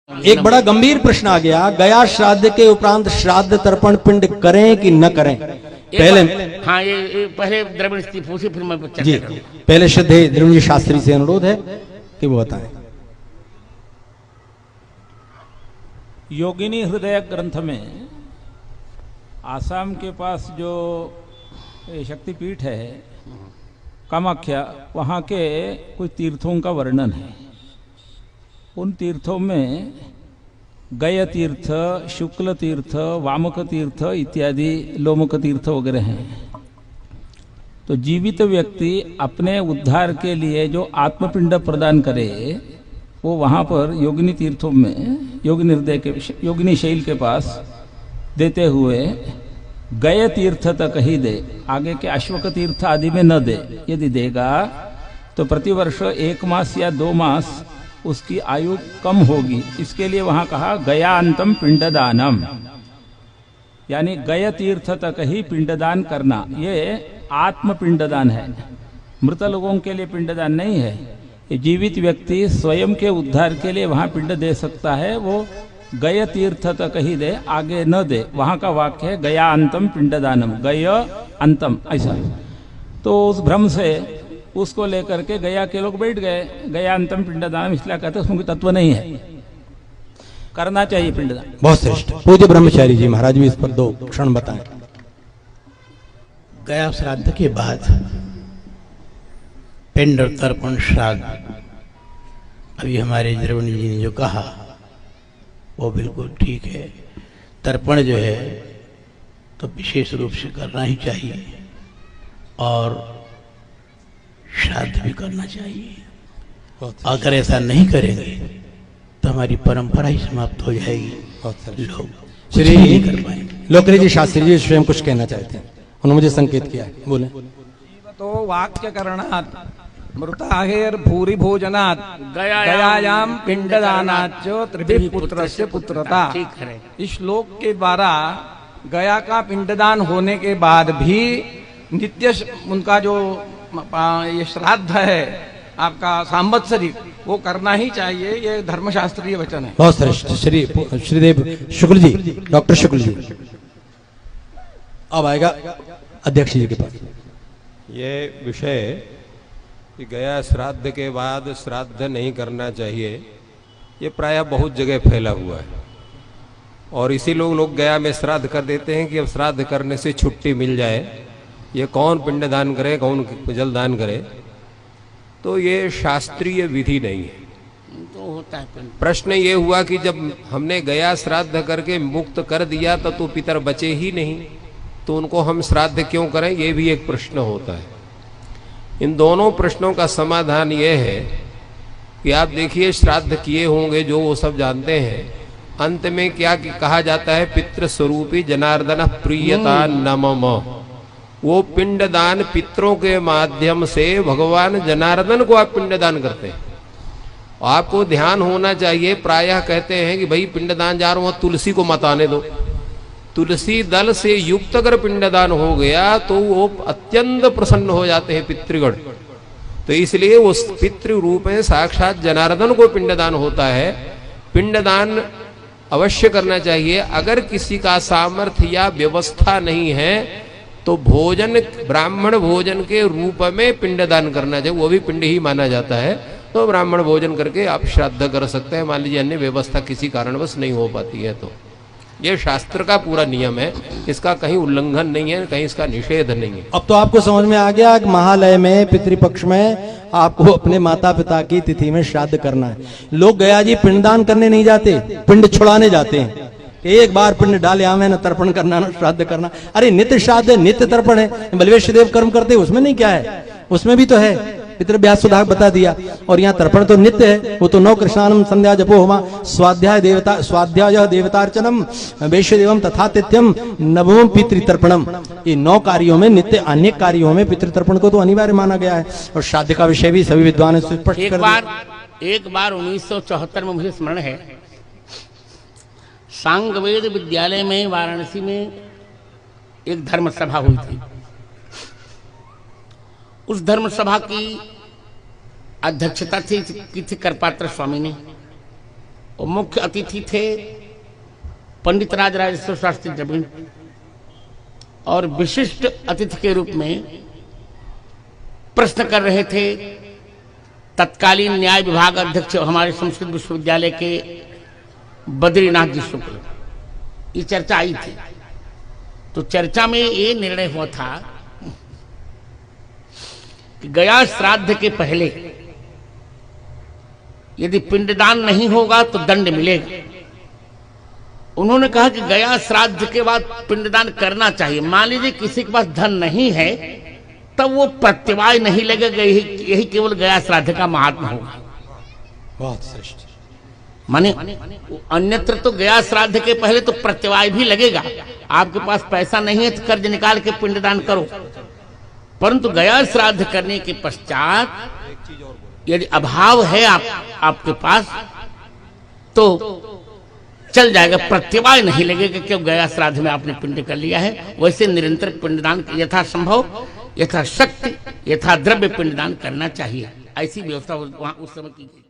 एक बड़ा गंभीर प्रश्न आ गया, गया श्राद्ध के उपरांत श्राद्ध तर्पण पिंड करें कि न करें। पहले हाँ ये पहले द्रविड़ से पूछे फिर मैं चर्चा जी करूं। पहले श्रद्धेय द्रविड़ शास्त्री से अनुरोध है कि वो बताएं। योगिनी हृदय ग्रंथ में आसाम के पास जो शक्तिपीठ है कामाख्या, वहाँ के कुछ तीर्थों का वर्णन है। उन तीर्थों में गय तीर्थ, शुक्ल तीर्थ, वामक तीर्थ इत्यादि लोमक तीर्थ वगैरह हैं। तो जीवित व्यक्ति अपने उद्धार के लिए जो आत्मपिंड प्रदान करे वो वहाँ पर योगिनी तीर्थों में योगिनी हृदय के योगिनी शैल के पास देते हुए गय तीर्थ तक ही दे, आगे के अश्वक तीर्थ आदि में न दे। यदि देगा तो प्रतिवर्ष 1 मास या 2 मास उसकी आयु कम होगी। इसके लिए वहां कहा गयान्तम पिंडदानम, यानी गय तीर्थ तक ही पिंडदान करना। ये आत्म पिंडदान है, मृत लोगों के लिए पिंडदान नहीं है। ये जीवित व्यक्ति स्वयं के उद्धार के लिए वहां पिंड दे सकता है, वो गय तीर्थ तक ही दे, आगे न दे। वहां का वाक्य है गयान्तम पिंडदानम, गय अंतम, ऐसा। तो उस भ्रम से उसको लेकर के गया के लोग बैठ गए, गया अंतम पिंडदान, इसलिए कहते उसमें कोई तत्व नहीं है, करना चाहिए पिंडदान। बहुत श्रेष्ठ। पूज्य ब्रह्मचारी जी महाराज भी इस पर 2 क्षण बताएं। गया श्राद्ध के बाद पिंड और तर्पण श्राद्ध, अभी हमारे द्रविड़ जी ने जो कहा वो बिल्कुल ठीक है। तर्पण जो है तो विशेष रूप से करना ही चाहिए और श्राद्ध भी करना चाहिए। अगर ऐसा नहीं करेंगे तो हमारी परंपरा ही समाप्त हो जाएगी, लोग श्री नहीं कर पाएंगे। लोकरी जी शास्त्री जी स्वयं कुछ कहना चाहते हैं, उन्होंने मुझे संकेत किया है, बोले। तो वाक्य करणात् मृताहेर भूरि भोजनात् गयायाम पिंडदानाच्च त्रिभिः पुत्रस्य पुत्रता। ठीक है। इस श्लोक के द्वारा गया का पिंडदान होने के बाद भी नित्य उनका जो ये श्राद्ध है आपका सांवत्सरिक, वो करना ही चाहिए। ये धर्मशास्त्रीय वचन है। बहुत श्रेष्ठ। श्रीदेव शुक्ल जी, डॉक्टर शुक्ल जी, अब आएगा अध्यक्ष जी के पास। ये विषय कि गया श्राद्ध के बाद श्राद्ध नहीं करना चाहिए, ये प्रायः बहुत जगह फैला हुआ है और इसी लोग गया में श्राद्ध कर देते हैं कि अब श्राद्ध करने से छुट्टी मिल जाए। ये कौन पिंडदान करे, कौन जलदान करे, तो ये शास्त्रीय विधि नहीं है। तो होता है प्रश्न ये हुआ कि जब हमने गया श्राद्ध करके मुक्त कर दिया तो पितर बचे ही नहीं, तो उनको हम श्राद्ध क्यों करें, ये भी एक प्रश्न होता है। इन दोनों प्रश्नों का समाधान ये है कि आप देखिए श्राद्ध किए होंगे जो वो सब जानते हैं, अंत में क्या कहा जाता है, पितृ स्वरूपी जनार्दन प्रियता नमः। वो पिंडदान पितरों के माध्यम से भगवान जनार्दन को आप पिंडदान करते हैं। आपको ध्यान होना चाहिए, प्रायः कहते हैं कि भाई पिंडदान जा रहा हूं तुलसी को मत आने दो। तुलसी दल से युक्त अगर पिंडदान हो गया तो वो अत्यंत प्रसन्न हो जाते हैं पितृगण। तो इसलिए उस पितृ रूप में साक्षात जनार्दन को पिंडदान होता है। पिंडदान अवश्य करना चाहिए। अगर किसी का सामर्थ्य या व्यवस्था नहीं है तो भोजन, ब्राह्मण भोजन के रूप में पिंडदान करना चाहिए, वो भी पिंड ही माना जाता है। तो ब्राह्मण भोजन करके आप श्राद्ध कर सकते हैं। मान लीजिए अन्य व्यवस्था किसी कारणवश नहीं हो पाती है तो ये शास्त्र का पूरा नियम है, इसका कहीं उल्लंघन नहीं है, कहीं इसका निषेध नहीं है। अब तो आपको समझ में आ गया कि महालय में पितृपक्ष में आपको अपने माता पिता की तिथि में श्राद्ध करना है। लोग गया जी पिंडदान करने नहीं जाते, पिंड छुड़ाने जाते हैं। एक बार पिंड डाले आवे न तर्पण करना न श्राद्ध करना। अरे नित्य श्राद्ध है, नित्य तर्पण है। बलवेश देव कर्म करते उसमें नहीं क्या है, उसमें भी तो है। पितृव्यास सुधा बता दिया। और यहाँ तर्पण तो नित्य है, वो तो 9 कृष्णानम संध्या जपो होमा स्वाध्याय देवतार्चनम वैश्य देवम तथा तिथ्यम नवम पितृतर्पणम। ये 9 कार्यों में नित्य अनेक कार्यों में पितृतर्पण को तो अनिवार्य माना गया है। और श्राद्ध का विषय भी सभी विद्वान ने स्पष्ट कर दिया। एक बार 1974 में मुझे स्मरण है, सांगवेद विद्यालय में वाराणसी में एक धर्म सभा हुई थी। उस धर्म सभा की अध्यक्षता की थी करपात्र स्वामी ने। और मुख्य अतिथि थे पंडित राजराजेश्वर शास्त्री द्रविड़, और विशिष्ट अतिथि के रूप में प्रश्न कर रहे थे तत्कालीन न्याय विभाग अध्यक्ष हमारे संस्कृत विश्वविद्यालय के बद्रीनाथ जी शुक्ल। ये चर्चा आई थी, तो चर्चा में ये निर्णय हुआ था कि गया श्राद्ध के पहले यदि पिंडदान नहीं होगा तो दंड मिलेगा। उन्होंने कहा कि गया श्राद्ध के बाद पिंडदान करना चाहिए। मान लीजिए किसी के पास धन नहीं है, तब वो प्रत्यवाय नहीं लगेगा, यही केवल गया श्राद्ध का महात्मा होगा। बहुत श्रेष्ठ। माने अन्यत्र तो गया श्राद्ध के पहले तो प्रत्यवाय भी लगेगा। आपके पास पैसा नहीं है तो कर्ज निकाल के पिंडदान करो, परंतु गया श्राद्ध करने के पश्चात यदि अभाव है आपके पास तो चल जाएगा, प्रत्यवाय नहीं लगेगा क्यों गया श्राद्ध में आपने पिंड कर लिया है। वैसे निरंतर पिंडदान यथासंभव, यथाशक्ति, यथा द्रव्य पिंडदान करना चाहिए। ऐसी व्यवस्था वहां उस समय की गई।